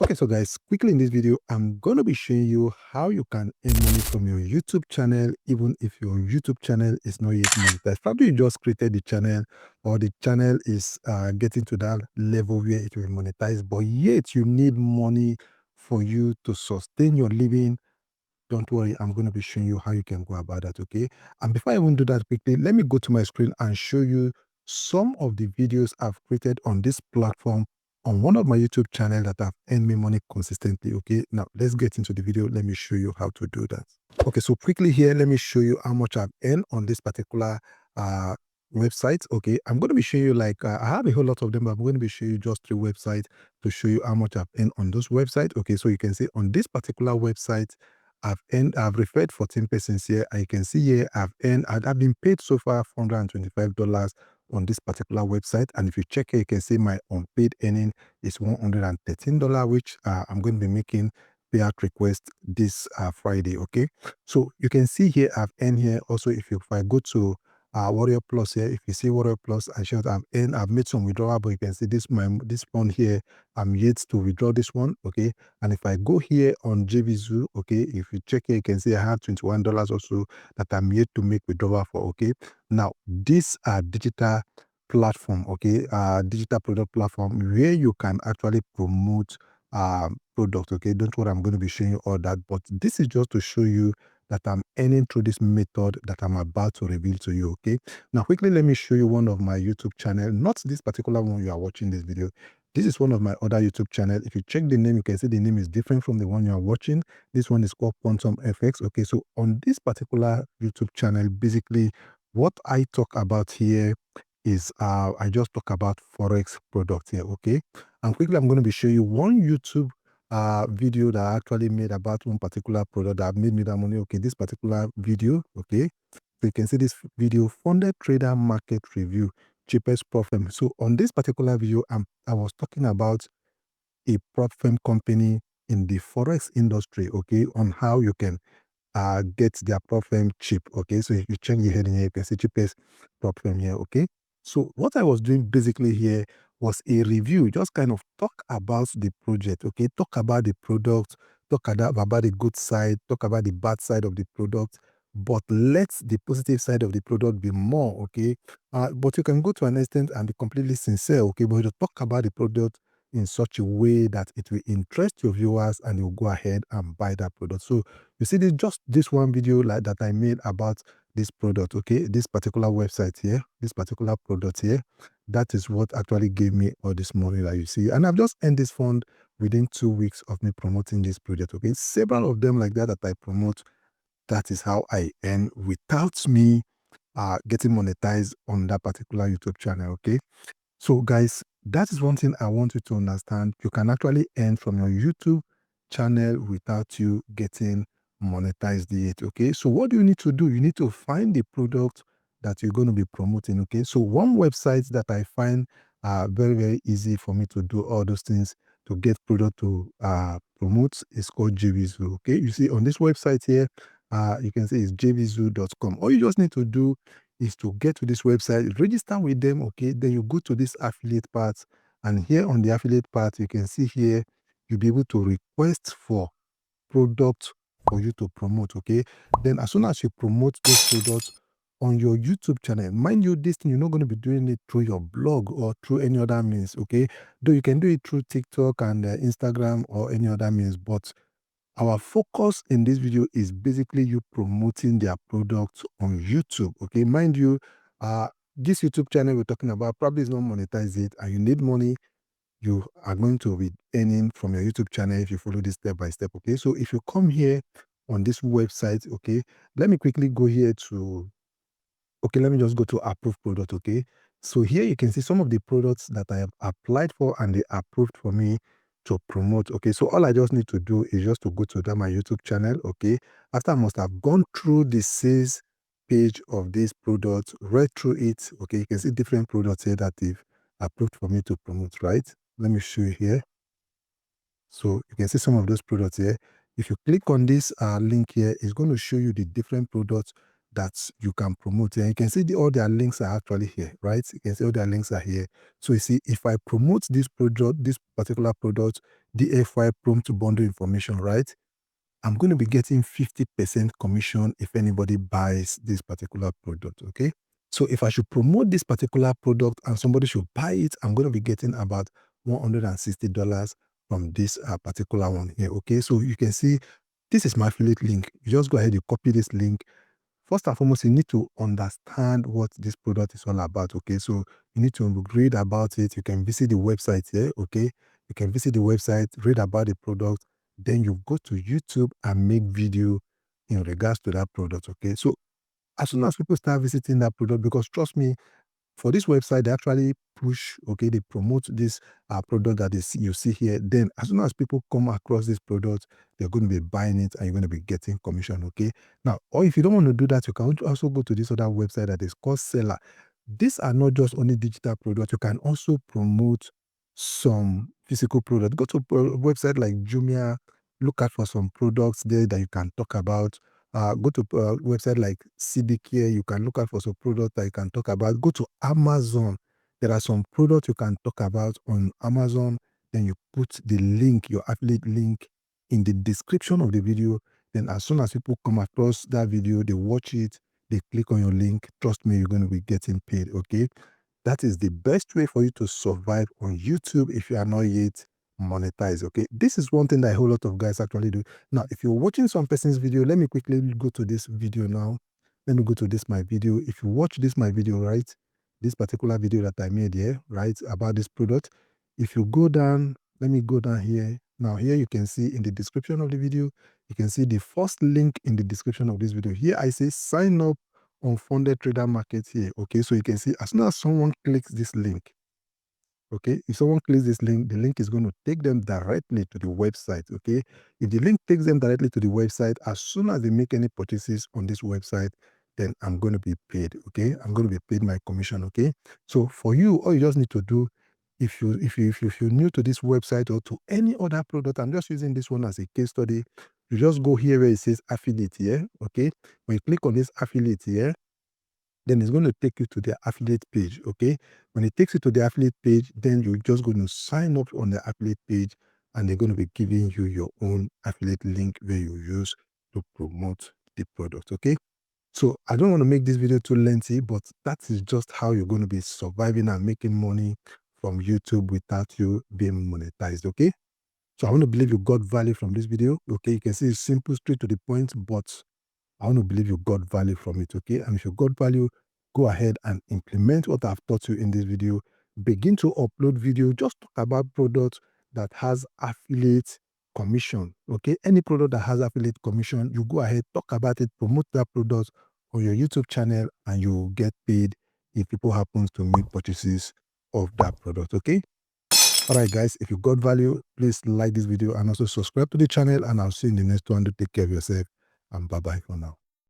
Okay, so guys, quickly in this video, I'm going to be showing you how you can earn money from your YouTube channel, even if your YouTube channel is not yet monetized. Probably you just created the channel or the channel is getting to that level where it will monetize, but yet you need money for you to sustain your living. Don't worry, I'm going to be showing you how you can go about that, okay? And before I even do that quickly, let me go to my screen and show you some of the videos I've created on this platform on one of my YouTube channel that have earned me money consistently, okay? Now, let's get into the video. Let me show you how to do that. Okay, so quickly here, let me show you how much I've earned on this particular uh, website, okay? I'm going to be showing you like, I have a whole lot of them, but I'm going to be showing you just 3 websites to show you how much I've earned on those websites, okay? So you can see on this particular website, I've referred 14 persons here. I can see here I've been paid so far $425 on this particular website. And if you check here, you can see my unpaid earning is $113, which I'm going to be making payout request this Friday. Okay. So you can see here I've earned here also if I go to Warrior Plus here, if you see Warrior Plus, I've made some withdrawal, but you can see this one here, I'm yet to withdraw this one. Okay. And if I go here on JVZoo, okay, if you check here, you can see I have $21 or so that I'm yet to make withdrawal for, okay. Now, this digital platform, okay, digital product platform where you can actually promote product, okay. Don't worry, I'm going to be showing you all that, but this is just to show you that I'm earning through this method that I'm about to reveal to you, okay. Now, quickly, let me show you one of my YouTube channel, not this particular one you are watching this video. This is one of my other YouTube channel. If you check the name, you can see the name is different from the one you are watching. This one is called Quantum FX. Okay, so on this particular YouTube channel, basically what I talk about here is I just talk about Forex products here, okay? And quickly, I'm going to be showing you one YouTube video that I actually made about one particular product that made me that money. Okay, this particular video, okay? So you can see this video, Funded Trader Market Review, cheapest prop firm. So on this particular video, I was talking about a prop firm company in the Forex industry, okay, on how you can get their prop firm cheap, okay. So if you check the heading here, you can see cheapest prop firm here, okay. So what I was doing basically here was a review, just kind of talk about the project, okay, talk about the product, talk about the good side, talk about the bad side of the product, but let the positive side of the product be more, okay. But you can go to an extent and be completely sincere, okay, but you talk about the product in such a way that it will interest your viewers and you'll go ahead and buy that product. So you see this one video like that I made about this product, okay, this particular website here, this particular product here, that is what actually gave me all this money that you see. And I've just earned this fund within 2 weeks of me promoting this project, okay. Several of them like that I promote, that is how I earn without me getting monetized on that particular YouTube channel, okay. So guys, that is one thing I want you to understand. You can actually earn from your YouTube channel without you getting monetized yet, okay? So what do you need to do? You need to find the product that you're going to be promoting, okay? So one website that I find very, very easy for me to do all those things to get product to promote is called JVZoo, okay? You see on this website here, you can say it's jvzoo.com. All you just need to do is to get to this website, register with them, okay? Then you go to this affiliate part, and here on the affiliate part, you can see here, you'll be able to request for product for you to promote, okay? Then as soon as you promote those products on your YouTube channel, mind you, this thing, you're not going to be doing it through your blog or through any other means, okay? Though you can do it through TikTok and Instagram or any other means, but our focus in this video is basically you promoting their products on YouTube, okay? Mind you, this YouTube channel we're talking about probably is not monetized yet, and you need money. You are going to be earning from your YouTube channel if you follow this step by step, okay? So if you come here on this website, okay, let me quickly go here to, okay, let me just go to approve product, okay? So here you can see some of the products that I have applied for and they approved for me to promote, okay? So all I just need to do is just to go to my YouTube channel, okay? After I must have gone through the sales page of this product, read through it, okay? You can see different products here that they've approved for me to promote, right? Let me show you here. So you can see some of those products here. If you click on this link here, it's going to show you the different products that you can promote. And you can see all their links are actually here, right? You can see all their links are here. So you see, if I promote this product, this particular product, DFY prompt bundle information, right? I'm going to be getting 50% commission if anybody buys this particular product, okay? So if I should promote this particular product and somebody should buy it, I'm going to be getting about $160 from this particular one here, okay? So you can see this is my affiliate link. You just go ahead, you copy this link. First and foremost, you need to understand what this product is all about, okay? So you need to read about it. You can visit the website here, okay? You can visit the website, read about the product. Then you go to YouTube and make video in regards to that product, okay? So as soon as people start visiting that product, because trust me, for this website, they actually push, okay, they promote this product that you see here. Then as soon as people come across this product, they're going to be buying it and you're going to be getting commission, okay? Now, or if you don't want to do that, you can also go to this other website that is called Seller. These are not just only digital products. You can also promote some physical products. Go to a website like Jumia, look out for some products there that you can talk about. Go to a website like CDK. You can look out for some products that you can talk about. Go to Amazon. There are some products you can talk about on Amazon. Then you put the link, your affiliate link, in the description of the video. Then as soon as people come across that video, they watch it, they click on your link. Trust me, you're going to be getting paid, okay? That is the best way for you to survive on YouTube if you are not yet monetized, okay? This is one thing that a whole lot of guys actually do. Now, if you're watching some person's video, let me quickly go to this video now. Let me go to this my video. If you watch this my video, right, this particular video that I made here, right, about this product, if you go down, let me go down here. Now, here you can see in the description of the video, you can see the first link in the description of this video. Here I say sign up on Funded Trader Market here, okay? So you can see as soon as someone clicks this link, okay, if someone clicks this link, the link is going to take them directly to the website, okay? If the link takes them directly to the website, as soon as they make any purchases on this website, then I'm going to be paid, okay? I'm going to be paid my commission, okay? So for you, all you just need to do, if you're new to this website or to any other product, I'm just using this one as a case study. You just go here where it says affiliate here, okay? When you click on this affiliate here, then it's going to take you to the affiliate page, okay? When it takes you to the affiliate page, then you're just going to sign up on the affiliate page and they're going to be giving you your own affiliate link where you use to promote the product, okay? So I don't want to make this video too lengthy, but that is just how you're going to be surviving and making money from YouTube without you being monetized, okay? So I want to believe you got value from this video, okay? You can see it's simple, straight to the point, but I want to believe you got value from it, okay? And if you got value, go ahead and implement what I've taught you in this video. Begin to upload video. Just talk about products that has affiliate commission, okay? Any product that has affiliate commission, you go ahead, talk about it, promote that product on your YouTube channel, and you will get paid if people happen to make purchases of that product, okay? All right, guys, if you got value, please like this video and also subscribe to the channel, and I'll see you in the next one. To take care of yourself, and bye-bye for now.